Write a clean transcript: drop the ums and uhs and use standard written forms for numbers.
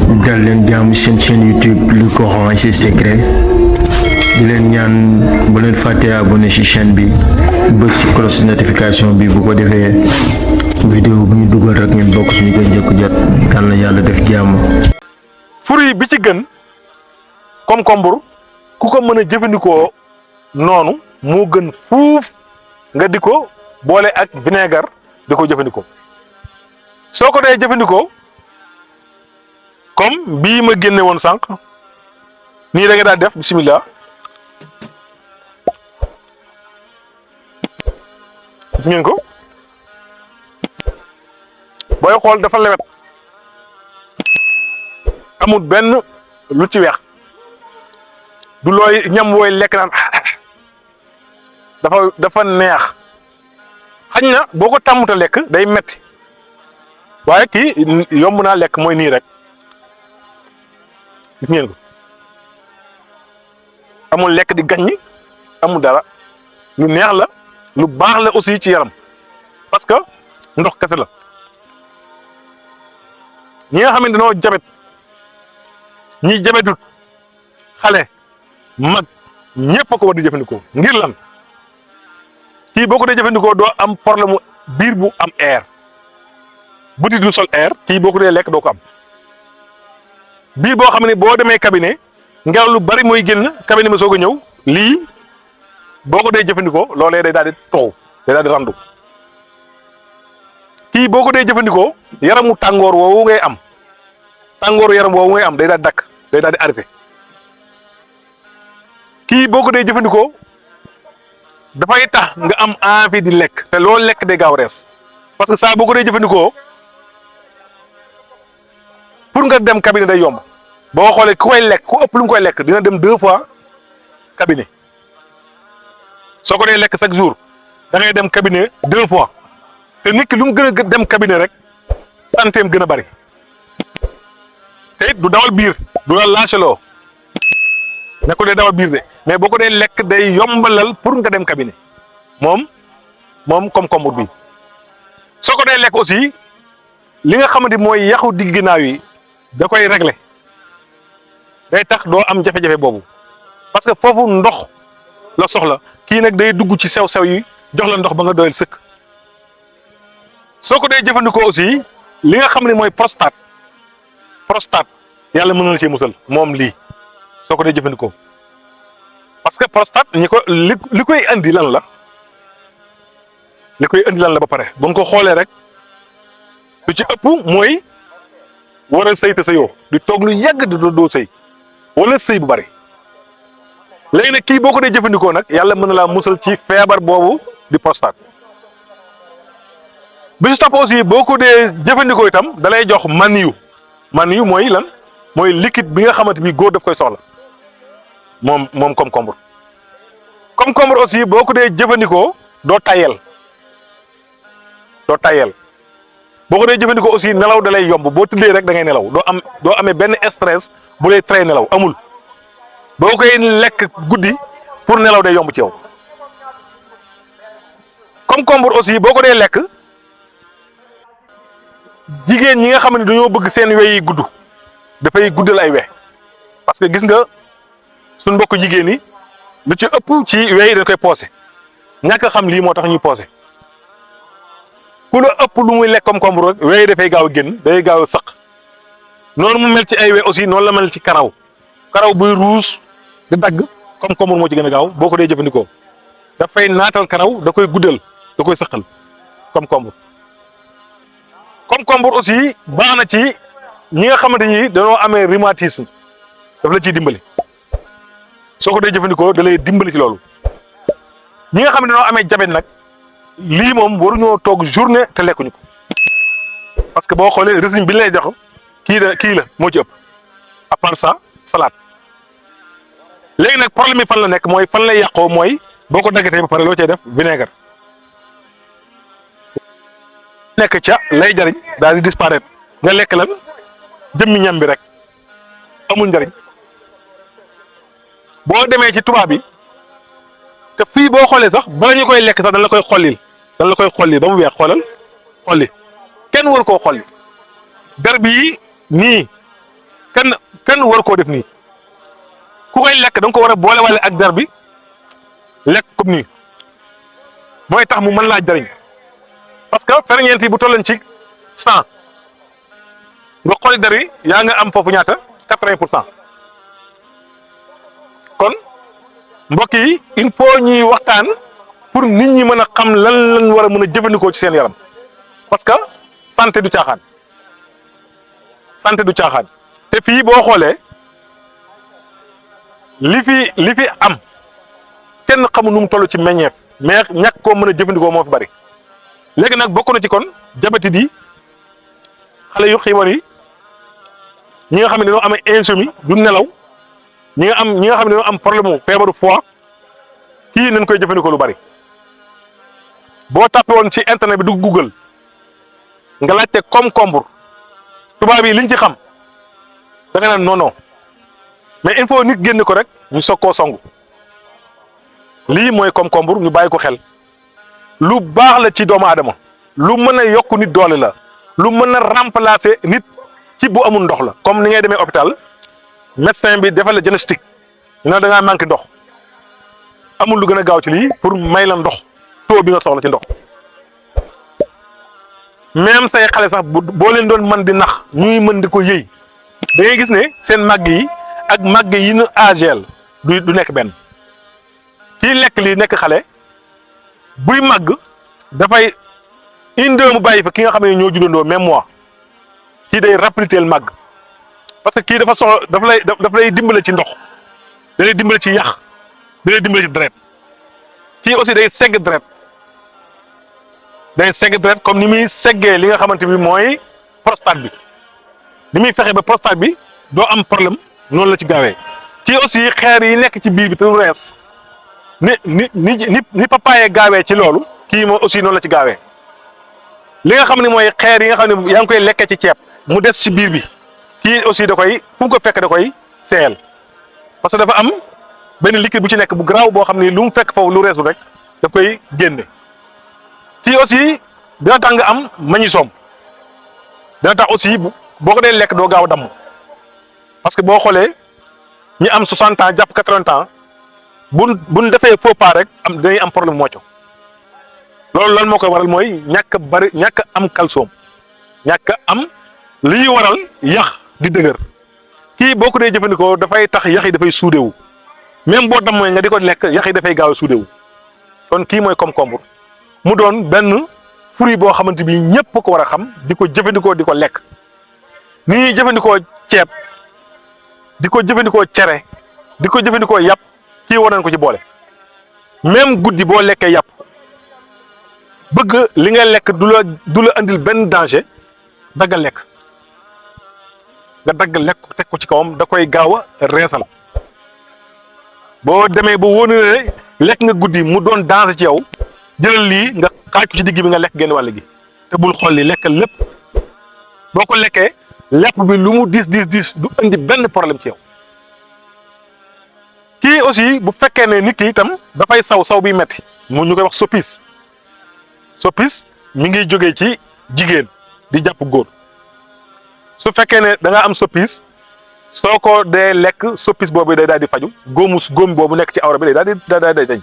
dal leen jàmm seen chaîne YouTube Le Coran et ses secrets di leen ñaan bu leen fàtte abonné ci chaîne bi bës ci cloche notification bi bu ko defee vidéo bu ñu dugal rek ngeen bokk suñu koy njëkk jot yal na yàlla def jàmm. fruit bi ci gën concombre ku ko mën a jëfandikoo noonu moo gën fuuf nga di ko boole ak vinaigre di ko jëfandikoo soo ko dee jëfandikoo comme bii ma génne woon sànq nii da nga daal def bismillah gis ngeen ko booy xool dafa lewet amul benn lu ci weex du looy ñam wooy lekk naan dafa neex xañ na boo ko tàmmuta lekk day metti waaye kii yomb naa lekk mooy nii rek gis ngeen ko amul lekk di gaññi amul dara lu neex la lu baax la aussi ci yaram parce que ndox kese la ñi nga xamante noo jabet ñi jabetut xale mag ñëpp a ko war di jëfandikoo ngir lan kii boo ko dee jëfandikoo doo am problème mu biir bu am air butit du sol air kii boo ko dee lekk doo ko am biir boo xam ne boo demee cabinet ngelaw lu bari mooy génn cabinet ma soog a ñëw lii boo ko dee jëfandikoo loolee day daal di toow day daal di randu kii boo ko dee jëfandikoo yaramu tàngoor woowu ngay am tàngooru yaram woowu ngay am day daal di dakk day daal di arrêté kii boo ko dee jëfandikoo dafay tax nga am envie di lekk te loo lekk day gaaw rees parce que saa boo ko dee jëfandikoo pour nga dem cabinet day yomb boo xoolee ku koy lekk ku ëpp lu mu koy lekk dina dem 2 fois cabinet soo ko dee lekk chaque jour da ngay dem cabinet 2 fois te nit ki lu mu gën a dem cabinet rek santeem gën a bari te it du dawal biir du la lâcheloo ne ko dee dawal biir de mais boo ko dee lekk day yombalal pour nga dem cabinet moom concombre bi soo ko dee lekk aussi li nga xamante mooy yaxu digg ginnaaw yi da koy régler day tax doo am jafe-jafe boobu parce que foofu ndox la soxla kii nag day dugg ci sew-sew yi jox la ndox ba nga doyal sëkk soo ko dee jëfandikoo aussi li nga xam ne mooy prostate yàlla mën na cee musal moom lii soo ko dee jëfandikoo parce que prostate ñi ko li koy andi lan la ba pare bu nga ko xoolee rek lu ci ëpp mooy war a sëy te sëyoo di toog lu yàgg di doo sëy wala sëy bu bari léegi nag kii boo ko dee jëfandikoo nag yàlla mën na laa musal ci feebar boobu di prostate bi si topp aussi boo ko dee jëfandikoo itam da lay jox maniyu mooy lan mooy liquide bi nga xamante bi góor daf koy soxla moom concombre aussi boo ko dee jëfandikoo doo tayel boo ko dee jëfandikoo aussi nelaw da lay yomb boo tëddee rek da ngay nelaw doo amee benn stress bu lay tere nelaw amul boo koy lekk guddi pour nelaw day yomb ci yow concombre aussi boo ko dee lekk jigéen ñi nga xam ne dañoo bëgg seen we yi gudd dafay guddal ay we parce que gis nga suñ mbokk jigéen yi lu ci ëpp ci we yi dañ koy poosé ñàkk xam lii moo tax ñuy poosé ku la ëpp lu muy lekk concombre rek we yi dafay gaaw a génn day gaaw a sëq noonu mu mel ci ay we aussi noonu la mel ci karaw buy ruus di dagg concombre moo ci gën a gaaw boo ko dee jëfandikoo dafay naatal karaw da koy guddal da koy sëqal concombre aussi baax na ci ñi nga xamante ni dañoo amee rhumatisme daf la ciy dimbali soo ko dee jëfandikoo da lay dimbali ci loolu ñi nga xam ne dañoo amee jabet nag lii moom waruñoo toog journée te lekkuñu ko parce que boo xoolee régime bi lay jox kii la moo ci ëpp à part ça salade léegi nag problème yi fan la nekk mooy fan lay yàqoo mooy boo ko daggatee ba pare loo cay def vinaigre nekk ca lay jariñ daal di disparaître nga lekk lan jëmmi ñam bi rek amul njariñ boo demee ci tubaab bi te fii boo xoolee sax bala ñu koy lekk sax dañ la koy xollil ba mu weex xoolal xolli kenn war koo xolli garab yi nii kenn war koo def nii ku koy lekk da nga ko war a boole wale ak der bi lekk comme nii mooy tax mu mën laa jariñ parce que ferñeent yi bu tolloon ci 100 nga xooli der yi yaa nga am foofu ñaata 80%. kon mbokk yi il faut ñuy waxtaan pour nit ñi mën a xam lan lañ war a mën a jëfandikoo ci seen yaram parce que santé du caaxaan te fii boo xoolee li fi am kenn xamul nu mu toll ci meññeef mais ñàkk koo mën a jëfandikoo moo fi bari léegi nag bokk na ci kon diabète yi xale yu xiiwal yi ñi nga xam ne dañoo amee insomnie du nelaw ñi nga xam ne dañoo am problème mu feebaru foie kii nañ koy jëfandikoo lu bari boo tapé woon ci internet bi du Google nga laajte concombre tubaab yi liñ ci xam da nga naan non mais il faut nit génn ko rek ñu soog koo songu lii mooy concombre ñu bàyyi ko xel lu baax la ci doomu aadama lu mën a yokk nit doole la lu mën a remplacer nit ci bu amul ndox la comme ni ngay demee hôpital médecin bi defal la diagnostic ñu ne da ngaa manqué ndox amul lu gën a gaaw ci lii pour may la ndox taux bi nga soxla ci ndox même say xale sax boo leen doon mën di nax ñuy mën di ko yëy da ngay gis ne seen màgg yi ak màgg yi ñu agel du nekk benn kii lekk lii nekk xale buy màgg dafay indi mu bàyyi fa ki nga xam ne ñoo juddandoo même mois kii day rapidité màgg parce que kii dafa soxla daf lay dimbale ci ndox da lay dimbale ci yax da lay dimbale ci deret kii aussi day segg deret comme ni muy seggee li nga xamante bi mooy prostate bi ni muy fexe ba prostate bi doo am problème noonu la ci gaawee kii aussi xeer yi nekk ci biir bi te du rees ni papaye gaawee ci loolu kii moom aussi noonu la ci gaawee li nga xam ne mooy xeer yi nga xam ne yaa ngi koy lekkee ci ceeb mu des ci biir bi kii aussi da koy fu mu ko fekk da koy seeyal parce que dafa am benn liquide bu ci nekk bu garaaw boo xam ne lu mu fekk foofu lu reesul rek daf koy génne kii aussi dina tax nga am magnésium dina tax aussi boo ko dee lekk doo gaaw a damm parce que boo xoolee ñi am 60 ans jàpp 80 ans buñ defee faux pas rek dinañ am problème mocco loolu lan moo koy waral mooy ñàkk am calcium ñàkk am liy waral yax di dëgër kii boo ko dee jëfandikoo dafay tax yax yi dafay suudewu même boo dammee nga di ko lekk yax yi dafay gaaw a suudewu kon kii mooy concombre mu doon benn fruit boo xamante bi ñëpp ko war a xam di ko jëfandikoo di ko lekk ni ñuy jëfandikoo ceeb di ko jëfandikoo cere di ko jëfandikoo yàpp kii war nañ ko ci boole même guddi boo lekkee yàpp bëgg li nga lekk du la andil benn danger daggal lekk nga dagg lekk teg ko ci kawam da koy gaaw a reesal boo demee ba wóor ne lekk nga guddi mu doon danger ci yow jëlal lii nga xaaj ko ci digg bi nga lekk genn wàll gi te bul xool li lekkal lépp boo ko lekkee lekk bi lu mu diis du indi benn problème ci yow kii aussi bu fekkee ne nit ki itam dafay saw bi metti mu ñu koy wax soppis mi ngi jógee ci jigéen di jàpp góor su fekkee ne da nga am soppis soo ko dee lekk soppis boobu day daal di faju góom boobu nekk ci awra bi day daal di dañ